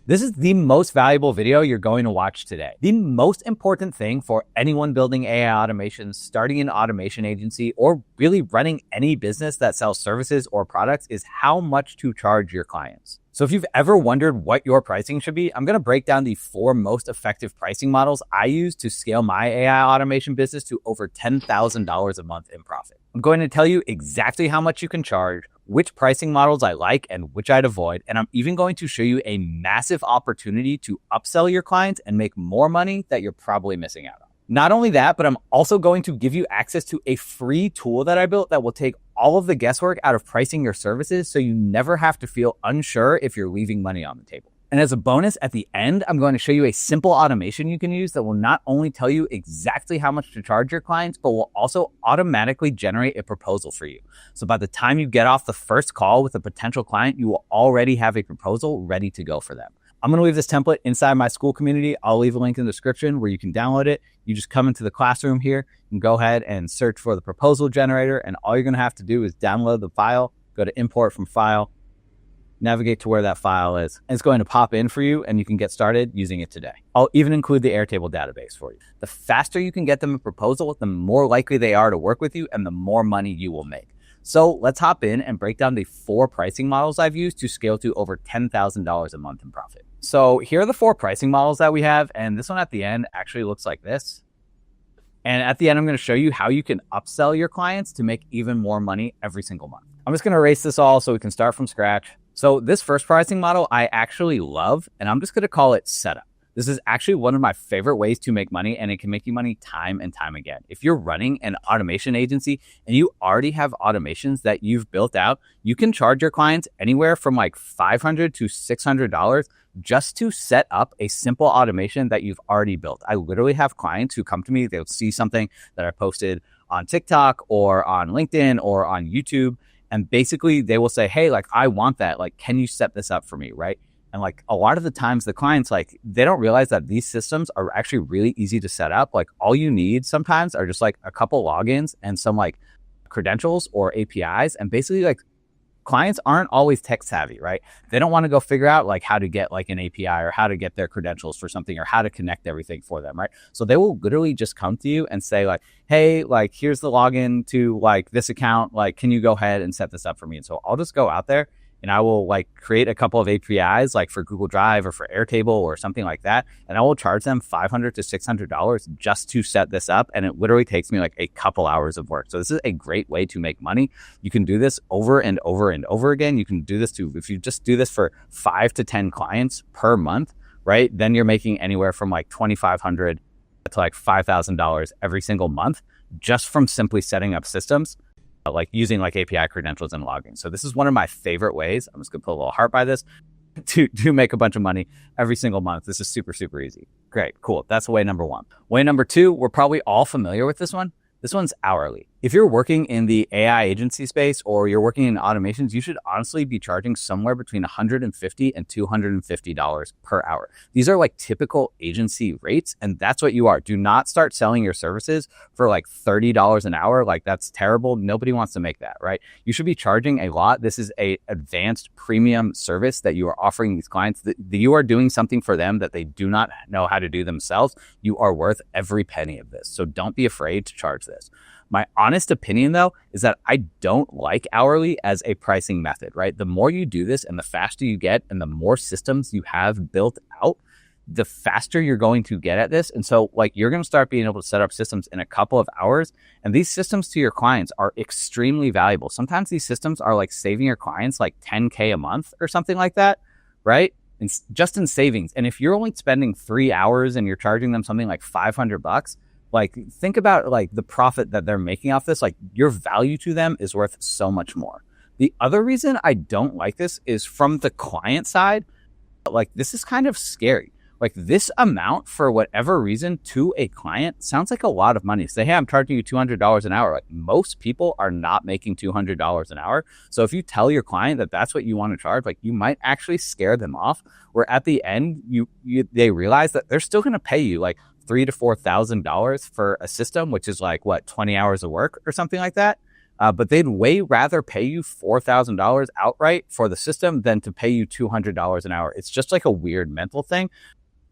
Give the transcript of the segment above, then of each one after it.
This is the most valuable video you're going to watch today. The most important thing for anyone building AI automations, starting an automation agency, or really running any business that sells services or products is how much to charge your clients. So if you've ever wondered what your pricing should be, I'm going to break down the 4 most effective pricing models I use to scale my AI automation business to over $10,000 a month in profit. I'm going to tell you exactly how much you can charge, which pricing models I like and which I'd avoid, and I'm even going to show you a massive opportunity to upsell your clients and make more money that you're probably missing out on. Not only that, but I'm also going to give you access to a free tool that I built that will take all of the guesswork out of pricing your services so you never have to feel unsure if you're leaving money on the table. And as a bonus, at the end, I'm going to show you a simple automation you can use that will not only tell you exactly how much to charge your clients, but will also automatically generate a proposal for you. So by the time you get off the first call with a potential client, you will already have a proposal ready to go for them. I'm going to leave this template inside my school community. I'll leave a link in the description where you can download it. You just come into the classroom here and go ahead and search for the proposal generator. And all you're going to have to do is download the file, go to import from file, navigate to where that file is, and it's going to pop in for you and you can get started using it today. I'll even include the Airtable database for you. The faster you can get them a proposal, the more likely they are to work with you and the more money you will make. So let's hop in and break down the 4 pricing models I've used to scale to over $10,000 a month in profit. So here are the 4 pricing models that we have, and this one at the end actually looks like this. And at the end, I'm going to show you how you can upsell your clients to make even more money every single month. I'm just going to erase this all so we can start from scratch. So this first pricing model I actually love, and I'm just going to call it setup. This is actually one of my favorite ways to make money, and it can make you money time and time again. If you're running an automation agency and you already have automations that you've built out, you can charge your clients anywhere from like $500 to $600 just to set up a simple automation that you've already built. I literally have clients who come to me, they'll see something that I posted on TikTok or on LinkedIn or on YouTube, and basically they will say, hey, like, I want that. Like, can you set this up for me, right? And like a lot of the times the clients, like, they don't realize that these systems are actually really easy to set up. Like all you need sometimes are just like a couple logins and some like credentials or APIs. And basically like clients aren't always tech savvy, right? They don't want to go figure out like how to get like an API or how to get their credentials for something or how to connect everything for them, right? So they will literally just come to you and say like, hey, like, here's the login to like this account. Like, can you go ahead and set this up for me? And so I'll just go out there and I will like create a couple of APIs like for Google Drive or for Airtable or something like that. And I will charge them $500 to $600 just to set this up. And it literally takes me like a couple hours of work. So this is a great way to make money. You can do this over and over and over again. You can do this too. If you just do this for 5 to 10 clients per month, right? Then you're making anywhere from like $2,500 to like $5,000 every single month just from simply setting up systems, like using like API credentials and logging. So this is one of my favorite ways. I'm just gonna put a little heart by this to make a bunch of money every single month. This is super, super easy. Great, cool. That's way number 1. Way number 2, we're probably all familiar with this one. This one's hourly. If you're working in the AI agency space or you're working in automations, you should honestly be charging somewhere between $150 and $250 per hour. These are like typical agency rates, and that's what you are. Do not start selling your services for like $30 an hour. Like, that's terrible. Nobody wants to make that, right? You should be charging a lot. This is a advanced premium service that you are offering these clients. That you are doing something for them that they do not know how to do themselves. You are worth every penny of this. So don't be afraid to charge this. My honest opinion, though, is that I don't like hourly as a pricing method, right? The more you do this and the faster you get and the more systems you have built out, the faster you're going to get at this. And so like you're going to start being able to set up systems in a couple of hours. And these systems to your clients are extremely valuable. Sometimes these systems are like saving your clients like $10K a month or something like that, right? And just in savings. And if you're only spending 3 hours and you're charging them something like $500, like, think about like the profit that they're making off this. Like, your value to them is worth so much more. The other reason I don't like this is from the client side. Like, this is kind of scary. Like, this amount for whatever reason to a client sounds like a lot of money. Say, hey, I'm charging you $200 an hour. Like, most people are not making $200 an hour. So if you tell your client that that's what you want to charge, like, you might actually scare them off, where at the end they realize that they're still going to pay you like $3,000 to $4,000 for a system, which is like what, 20 hours of work or something like that. but they'd way rather pay you $4,000 outright for the system than to pay you $200 an hour. It's just like a weird mental thing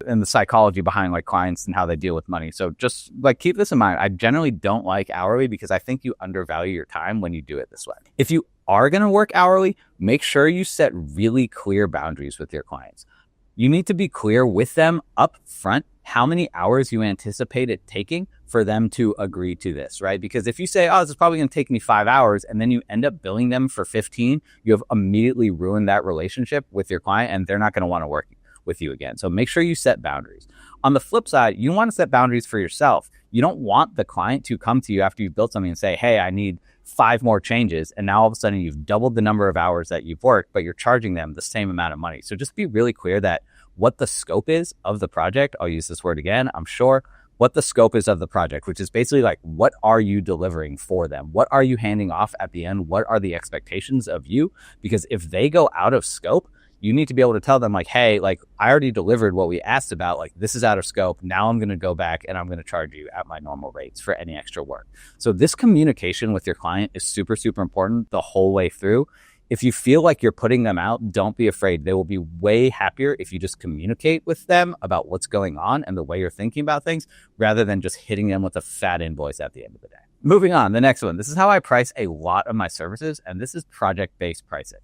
and the psychology behind like clients and how they deal with money. So just like keep this in mind. I generally don't like hourly because I think you undervalue your time when you do it this way. If you are going to work hourly, make sure you set really clear boundaries with your clients. You need to be clear with them up front how many hours you anticipate it taking for them to agree to this, right? Because if you say, oh, this is probably going to take me 5 hours, and then you end up billing them for 15, you have immediately ruined that relationship with your client and they're not going to want to work with you again. So make sure you set boundaries. On the flip side, you want to set boundaries for yourself. You don't want the client to come to you after you've built something and say, hey, I need 5 more changes. And now all of a sudden you've doubled the number of hours that you've worked, but you're charging them the same amount of money. So just be really clear that what the scope is of the project. I'll use this word again, I'm sure. What the scope is of the project, which is basically like, what are you delivering for them? What are you handing off at the end? What are the expectations of you? Because if they go out of scope, you need to be able to tell them like, hey, like I already delivered what we asked about, like this is out of scope. Now I'm going to go back and I'm going to charge you at my normal rates for any extra work. So this communication with your client is super, super important the whole way through. If you feel like you're putting them out, don't be afraid. They will be way happier if you just communicate with them about what's going on and the way you're thinking about things rather than just hitting them with a fat invoice at the end of the day. Moving on, the next one. This is how I price a lot of my services, and this is project-based pricing.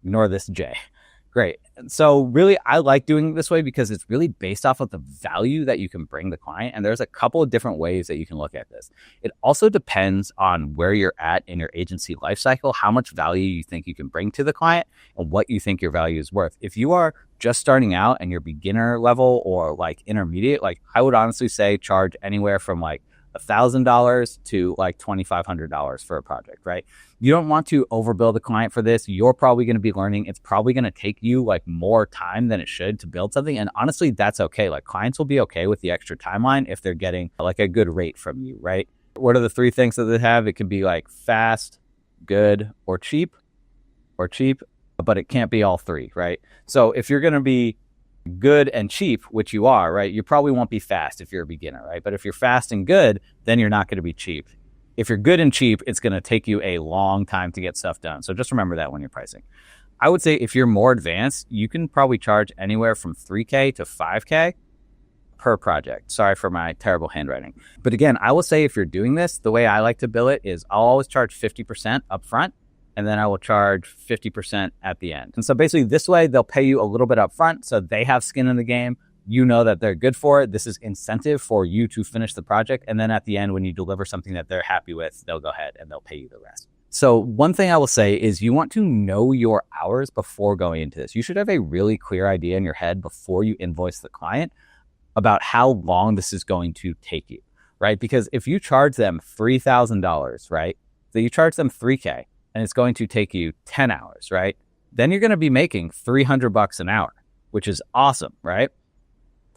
Ignore this J. Great. So really, I like doing it this way because it's really based off of the value that you can bring the client. And there's a couple of different ways that you can look at this. It also depends on where you're at in your agency lifecycle, how much value you think you can bring to the client and what you think your value is worth. If you are just starting out and you're beginner level or like intermediate, like I would honestly say charge anywhere from like $1,000 to like $2,500 for a project, right? You don't want to overbill the client for this. You're probably going to be learning. It's probably going to take you like more time than it should to build something. And honestly, that's okay. Like clients will be okay with the extra timeline if they're getting like a good rate from you, right? What are the 3 things that they have? It can be like fast, good, or cheap, but it can't be all 3, right? So if you're going to be good and cheap, which you are, right? You probably won't be fast if you're a beginner, right? But if you're fast and good, then you're not going to be cheap. If you're good and cheap, it's going to take you a long time to get stuff done. So just remember that when you're pricing. I would say if you're more advanced, you can probably charge anywhere from $3K to $5K per project. Sorry for my terrible handwriting. But again, I will say if you're doing this, the way I like to bill it is I'll always charge 50% up front, and then I will charge 50% at the end. And so basically this way, they'll pay you a little bit up front so they have skin in the game. You know that they're good for it. This is incentive for you to finish the project. And then at the end, when you deliver something that they're happy with, they'll go ahead and they'll pay you the rest. So one thing I will say is you want to know your hours before going into this. You should have a really clear idea in your head before you invoice the client about how long this is going to take you, right? Because if you charge them $3,000, right? So you charge them $3K and it's going to take you 10 hours, right? Then you're going to be making $300 an hour, which is awesome, right?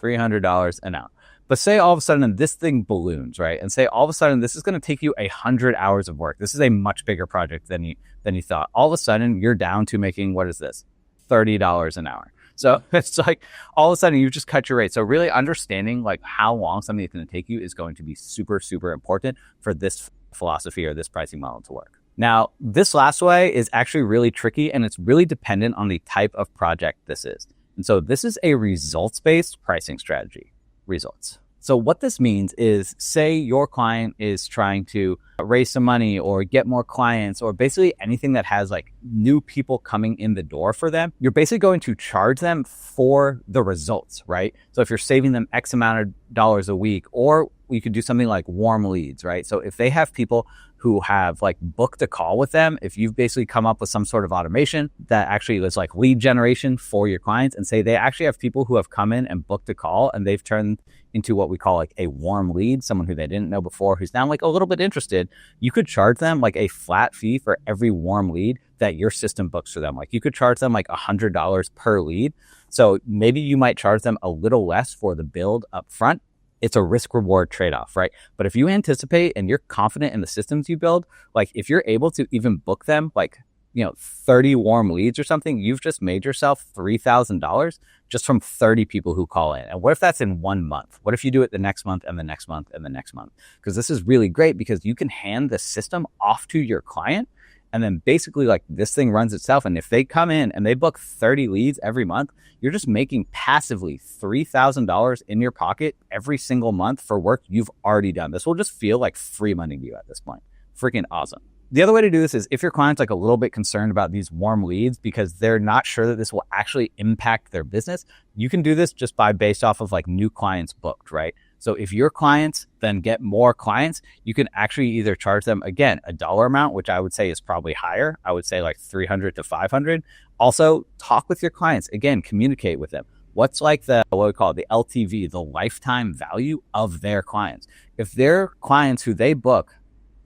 $300 an hour. But say all of a sudden this thing balloons, right? And say all of a sudden this is going to take you 100 hours of work. This is a much bigger project than you thought. All of a sudden you're down to making, what is this? $30 an hour. So it's like all of a sudden you just cut your rate. So really understanding like how long something is going to take you is going to be super, super important for this philosophy or this pricing model to work. Now, this last way is actually really tricky and it's really dependent on the type of project this is. And so this is a results-based pricing strategy. Results. So what this means is, say your client is trying to raise some money or get more clients or basically anything that has like new people coming in the door for them, you're basically going to charge them for the results, right? So if you're saving them X amount of dollars a week, or you could do something like warm leads, right? So if they have people who have like booked a call with them, if you've basically come up with some sort of automation that actually is like lead generation for your clients, and say they actually have people who have come in and booked a call and they've turned into what we call like a warm lead, someone who they didn't know before who's now like a little bit interested, you could charge them like a flat fee for every warm lead that your system books for them. Like you could charge them like $100 per lead. So maybe you might charge them a little less for the build up front. It's a risk reward trade-off, right? But if you anticipate and you're confident in the systems you build, like if you're able to even book them like 30 warm leads or something, you've just made yourself $3,000 just from 30 people who call in. And what if that's in 1 month? What if you do it the next month and the next month and the next month? Because this is really great because you can hand the system off to your client and then basically like this thing runs itself. And if they come in and they book 30 leads every month, you're just making passively $3,000 in your pocket every single month for work you've already done. This will just feel like free money to you at this point. Freaking awesome. The other way to do this is if your client's like a little bit concerned about these warm leads because they're not sure that this will actually impact their business, you can do this just by based off of like new clients booked, right? So if your clients then get more clients, you can actually either charge them, again, a dollar amount, which I would say is probably higher. I would say like 300 to 500. Also, talk with your clients. Again, communicate with them. What's like what we call the LTV, the lifetime value of their clients? If their clients who they book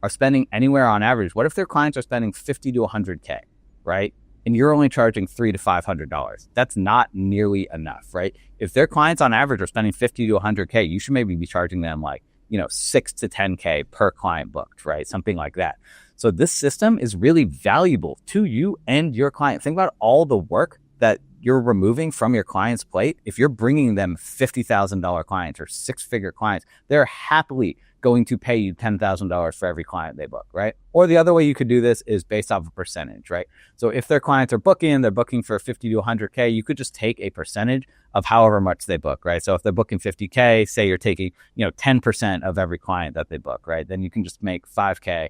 are spending anywhere on average, what if their clients are spending 50 to 100K, right? And you're only charging $300 to $500. That's not nearly enough, right? If their clients on average are spending 50 to 100K, you should maybe be charging them like, 6 to 10K per client booked, right? Something like that. So this system is really valuable to you and your client. Think about all the work that you're removing from your client's plate. If you're bringing them $50,000 clients or six-figure clients, they're happily going to pay you $10,000 for every client they book, right? Or the other way you could do this is based off a percentage, right? So if their clients are booking, they're booking for 50 to 100K, you could just take a percentage of however much they book, right? So if they're booking 50K, say you're taking, 10% of every client that they book, right? Then you can just make 5K,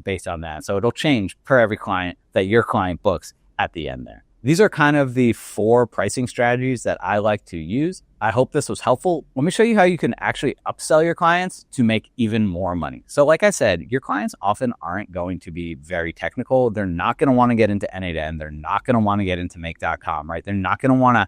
based on that. So it'll change per every client that your client books at the end there. These are kind of the 4 pricing strategies that I like to use. I hope this was helpful. Let me show you how you can actually upsell your clients to make even more money. So like I said, your clients often aren't going to be very technical. They're not going to want to get into N8N. They're not going to want to get into make.com, right? They're not going to want to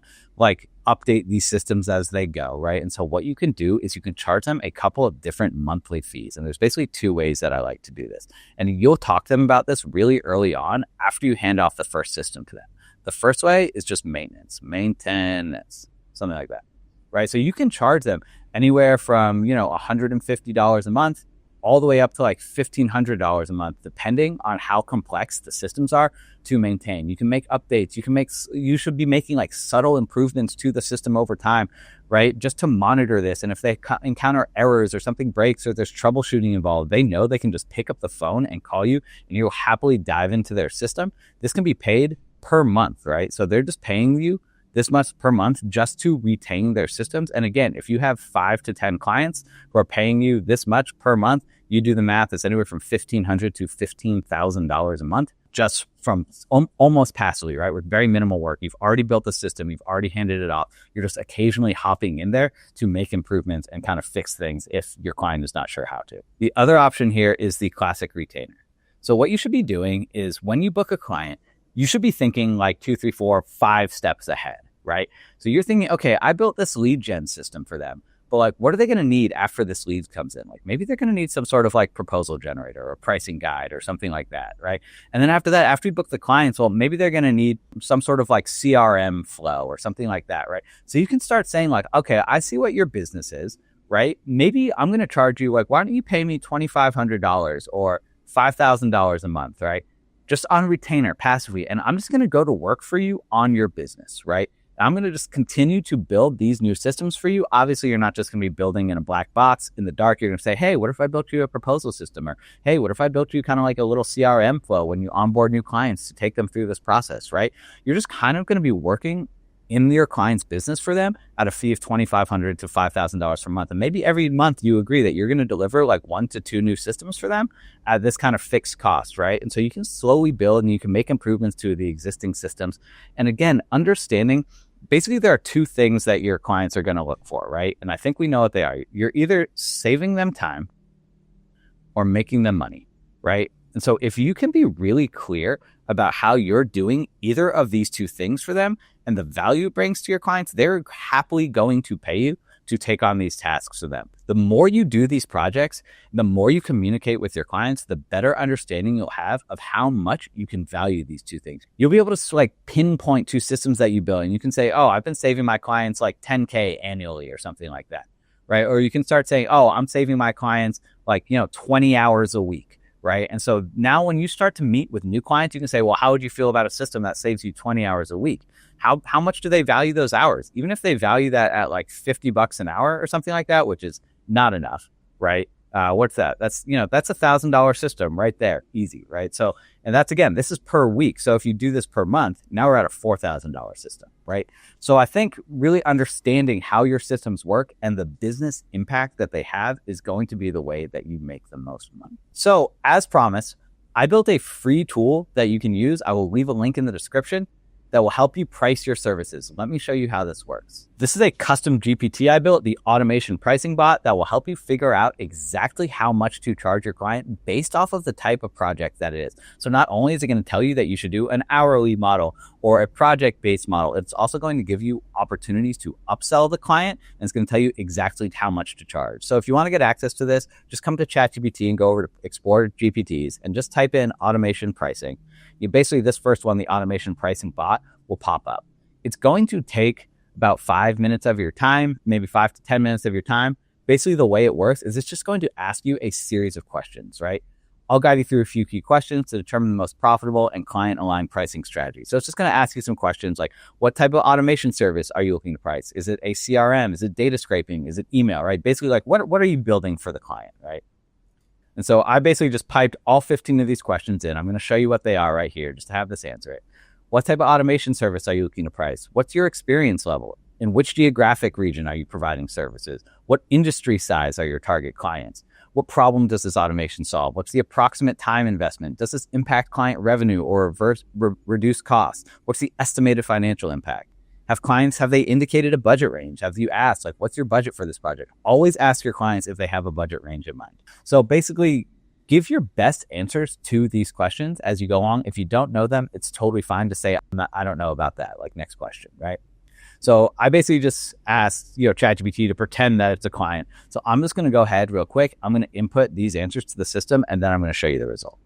update these systems as they go, right? And so what you can do is you can charge them a couple of different monthly fees. And there's basically 2 ways that I like to do this. And you'll talk to them about this really early on after you hand off the first system to them. The first way is just maintenance, something like that, right? So you can charge them anywhere from, $150 a month all the way up to like $1,500 a month, depending on how complex the systems are to maintain. You can make updates. You should be making like subtle improvements to the system over time, right? Just to monitor this. And if they encounter errors or something breaks or there's troubleshooting involved, they know they can just pick up the phone and call you and you'll happily dive into their system. This can be paid per month, right? So they're just paying you this much per month just to retain their systems. And again, if you have 5 to 10 clients who are paying you this much per month, you do the math, it's anywhere from $1,500 to $15,000 a month just from almost passively, right? With very minimal work. You've already built the system. You've already handed it off. You're just occasionally hopping in there to make improvements and kind of fix things if your client is not sure how to. The other option here is the classic retainer. So what you should be doing is when you book a client, you should be thinking like 2, 3, 4, 5 steps ahead, right? So you're thinking, okay, I built this lead gen system for them, but like, what are they going to need after this lead comes in? Like maybe they're going to need some sort of like proposal generator or pricing guide or something like that, right? And then after that, after you book the clients, well, maybe they're going to need some sort of like CRM flow or something like that, right? So you can start saying like, okay, I see what your business is, right? Maybe I'm going to charge you like, why don't you pay me $2,500 or $5,000 a month, right? Just on retainer passively. And I'm just going to go to work for you on your business, right? I'm going to just continue to build these new systems for you. Obviously, you're not just going to be building in a black box in the dark. You're going to say, hey, what if I built you a proposal system? Or, hey, what if I built you kind of like a little CRM flow when you onboard new clients to take them through this process, right? You're just kind of going to be working in your client's business for them at a fee of $2,500 to $5,000 per month. And maybe every month you agree that you're going to deliver like 1 to 2 new systems for them at this kind of fixed cost, right? And so you can slowly build and you can make improvements to the existing systems. And again, understanding basically there are 2 things that your clients are going to look for, right? And I think we know what they are. You're either saving them time or making them money, right? And so if you can be really clear about how you're doing either of these 2 things for them and the value it brings to your clients, they're happily going to pay you to take on these tasks for them. The more you do these projects, the more you communicate with your clients, the better understanding you'll have of how much you can value these 2 things. You'll be able to like pinpoint 2 systems that you build and you can say, oh, I've been saving my clients like 10K annually or something like that, right? Or you can start saying, oh, I'm saving my clients like, 20 hours a week, right? And so now when you start to meet with new clients, you can say, well, how would you feel about a system that saves you 20 hours a week? How much do they value those hours? Even if they value that at like $50 an hour or something like that, which is not enough, right? What's that? That's $1,000 system right there. Easy, right? So, and that's, again, this is per week. So if you do this per month, now we're at a $4,000 system, right? So I think really understanding how your systems work and the business impact that they have is going to be the way that you make the most money. So as promised, I built a free tool that you can use. I will leave a link in the description that will help you price your services. Let me show you how this works. This is a custom GPT I built, the automation pricing bot that will help you figure out exactly how much to charge your client based off of the type of project that it is. So not only is it going to tell you that you should do an hourly model or a project-based model, it's also going to give you opportunities to upsell the client, and it's going to tell you exactly how much to charge. So if you want to get access to this, just come to ChatGPT and go over to Explore GPTs and just type in automation pricing. Basically, this first one, the automation pricing bot, will pop up. It's going to take about 5 minutes of your time, maybe 5 to 10 minutes of your time. Basically, the way it works is it's just going to ask you a series of questions, right? I'll guide you through a few key questions to determine the most profitable and client-aligned pricing strategy. So it's just going to ask you some questions like, what type of automation service are you looking to price? Is it a CRM? Is it data scraping? Is it email, right? Basically, like, what are you building for the client, right? And so I basically just piped all 15 of these questions in. I'm going to show you what they are right here just to have this answer it. What type of automation service are you looking to price? What's your experience level? In which geographic region are you providing services? What industry size are your target clients? What problem does this automation solve? What's the approximate time investment? Does this impact client revenue or reduce costs? What's the estimated financial impact? Have they indicated a budget range? Have you asked, like, what's your budget for this project? Always ask your clients if they have a budget range in mind. So basically, give your best answers to these questions as you go along. If you don't know them, it's totally fine to say, I don't know about that. Like, next question, right? So I basically just asked, ChatGPT to pretend that it's a client. So I'm just going to go ahead real quick. I'm going to input these answers to the system, and then I'm going to show you the result.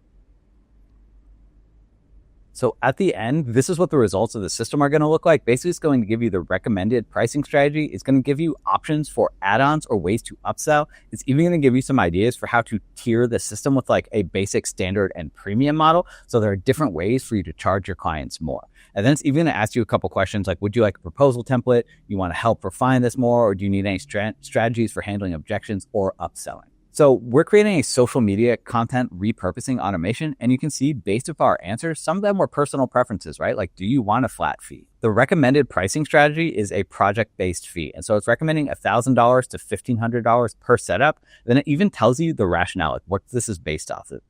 So at the end, this is what the results of the system are going to look like. Basically, it's going to give you the recommended pricing strategy. It's going to give you options for add-ons or ways to upsell. It's even going to give you some ideas for how to tier the system with like a basic, standard, and premium model. So there are different ways for you to charge your clients more. And then it's even going to ask you a couple questions like, would you like a proposal template? You want to help refine this more? Or do you need any strategies for handling objections or upselling? So we're creating a social media content repurposing automation, and you can see based off our answers, some of them were personal preferences, right? Like, do you want a flat fee? The recommended pricing strategy is a project-based fee. And so it's recommending $1,000 to $1,500 per setup. Then it even tells you the rationale, like what this is based off of.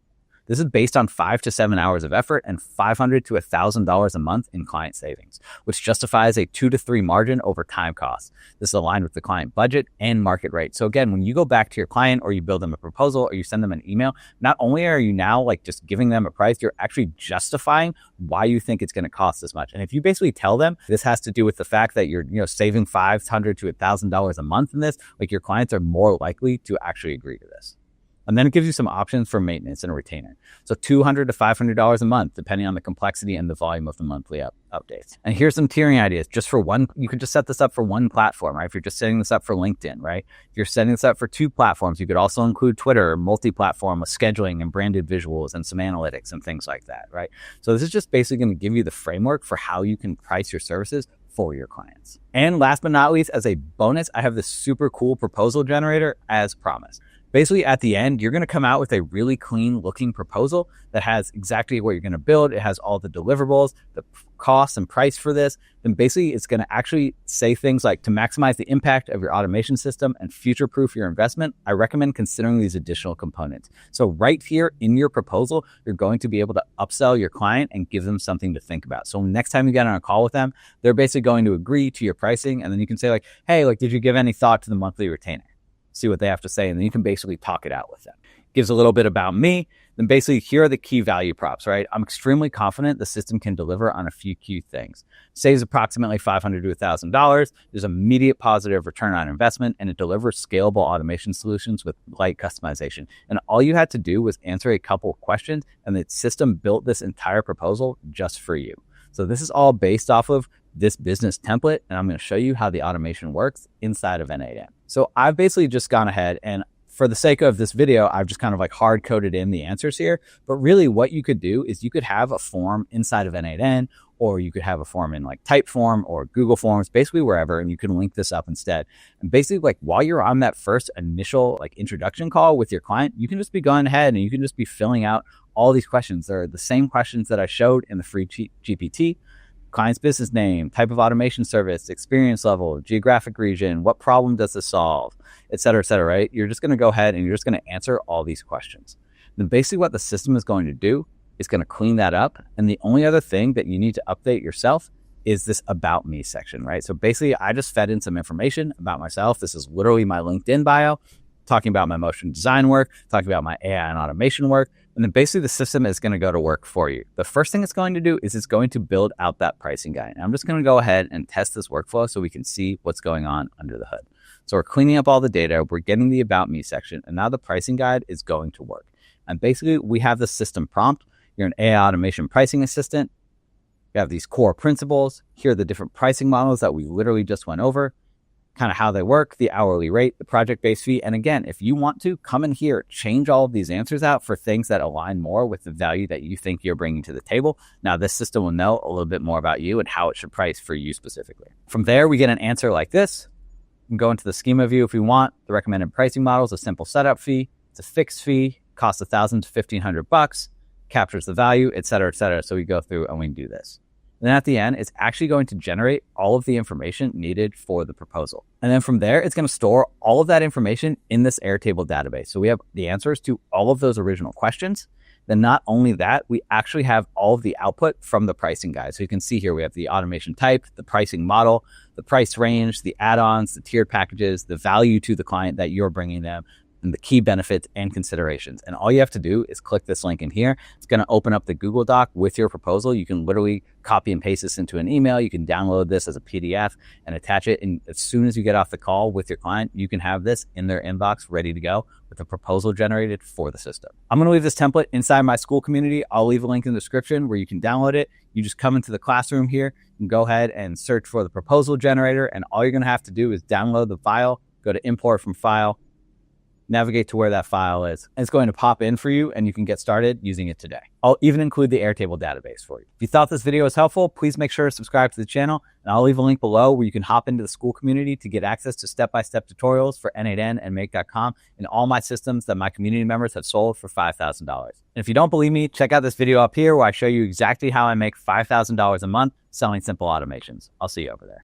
This is based on 5 to 7 hours of effort and $500 to $1,000 a month in client savings, which justifies a 2 to 3 margin over time costs. This is aligned with the client budget and market rate. So again, when you go back to your client or you build them a proposal or you send them an email, not only are you now like just giving them a price, you're actually justifying why you think it's going to cost this much. And if you basically tell them this has to do with the fact that you're saving $500 to $1,000 a month in this, like your clients are more likely to actually agree to this. And then it gives you some options for maintenance and a retainer. So $200 to $500 a month, depending on the complexity and the volume of the monthly updates. And here's some tiering ideas. Just for one, you could just set this up for one platform, right? If you're just setting this up for LinkedIn, right? If you're setting this up for 2 platforms, you could also include Twitter or multi-platform with scheduling and branded visuals and some analytics and things like that, right? So this is just basically going to give you the framework for how you can price your services for your clients. And last but not least, as a bonus, I have this super cool proposal generator as promised. Basically, at the end, you're going to come out with a really clean looking proposal that has exactly what you're going to build. It has all the deliverables, the cost and price for this. Then basically, it's going to actually say things like, to maximize the impact of your automation system and future-proof your investment, I recommend considering these additional components. So right here in your proposal, you're going to be able to upsell your client and give them something to think about. So next time you get on a call with them, they're basically going to agree to your pricing. And then you can say like, hey, like, did you give any thought to the monthly retainer? See what they have to say, and then you can basically talk it out with them. Gives a little bit about me. Then basically, here are the key value props, right? I'm extremely confident the system can deliver on a few key things. Saves approximately $500 to $1,000. There's immediate positive return on investment, and it delivers scalable automation solutions with light customization. And all you had to do was answer a couple of questions, and the system built this entire proposal just for you. So this is all based off of this business template, and I'm going to show you how the automation works inside of N8N. So I've basically just gone ahead and for the sake of this video, I've just kind of like hard coded in the answers here. But really what you could do is you could have a form inside of N8N, or you could have a form in like Typeform or Google Forms, basically wherever, and you can link this up instead. And basically like while you're on that first initial like introduction call with your client, you can just be going ahead and you can just be filling out all these questions. They're the same questions that I showed in the free GPT. Client's business name, type of automation service, experience level, geographic region, what problem does this solve, et cetera, right? You're just going to go ahead and you're just going to answer all these questions. Then basically what the system is going to do is going to clean that up. And the only other thing that you need to update yourself is this about me section, right? So basically I just fed in some information about myself. This is literally my LinkedIn bio, talking about my motion design work, talking about my AI and automation work. And then basically the system is going to go to work for you. The first thing it's going to do is it's going to build out that pricing guide. And I'm just going to go ahead and test this workflow so we can see what's going on under the hood. So we're cleaning up all the data. We're getting the about me section. And now the pricing guide is going to work. And basically we have the system prompt. You're an AI automation pricing assistant. You have these core principles. Here are the different pricing models that we literally just went over, kind of how they work, the hourly rate, the project-based fee. And again, if you want to come in here, change all of these answers out for things that align more with the value that you think you're bringing to the table. Now, this system will know a little bit more about you and how it should price for you specifically. From there, we get an answer like this. We can go into the schema view if we want. The recommended pricing model is a simple setup fee. It's a fixed fee, costs $1,000 to $1,500, captures the value, et cetera, et cetera. So we go through and we can do this. And then at the end, it's actually going to generate all of the information needed for the proposal. And then from there, it's going to store all of that information in this Airtable database. So we have the answers to all of those original questions. Then not only that, we actually have all of the output from the pricing guide. So you can see here, we have the automation type, the pricing model, the price range, the add-ons, the tiered packages, the value to the client that you're bringing them, and the key benefits and considerations. And all you have to do is click this link in here. It's going to open up the Google Doc with your proposal. You can literally copy and paste this into an email. You can download this as a PDF and attach it. And as soon as you get off the call with your client, you can have this in their inbox ready to go with a proposal generated for the system. I'm going to leave this template inside my school community. I'll leave a link in the description where you can download it. You just come into the classroom here and go ahead and search for the proposal generator. And all you're going to have to do is download the file, go to import from file, navigate to where that file is. And it's going to pop in for you and you can get started using it today. I'll even include the Airtable database for you. If you thought this video was helpful, please make sure to subscribe to the channel, and I'll leave a link below where you can hop into the school community to get access to step-by-step tutorials for N8N and Make.com and all my systems that my community members have sold for $5,000. And if you don't believe me, check out this video up here where I show you exactly how I make $5,000 a month selling simple automations. I'll see you over there.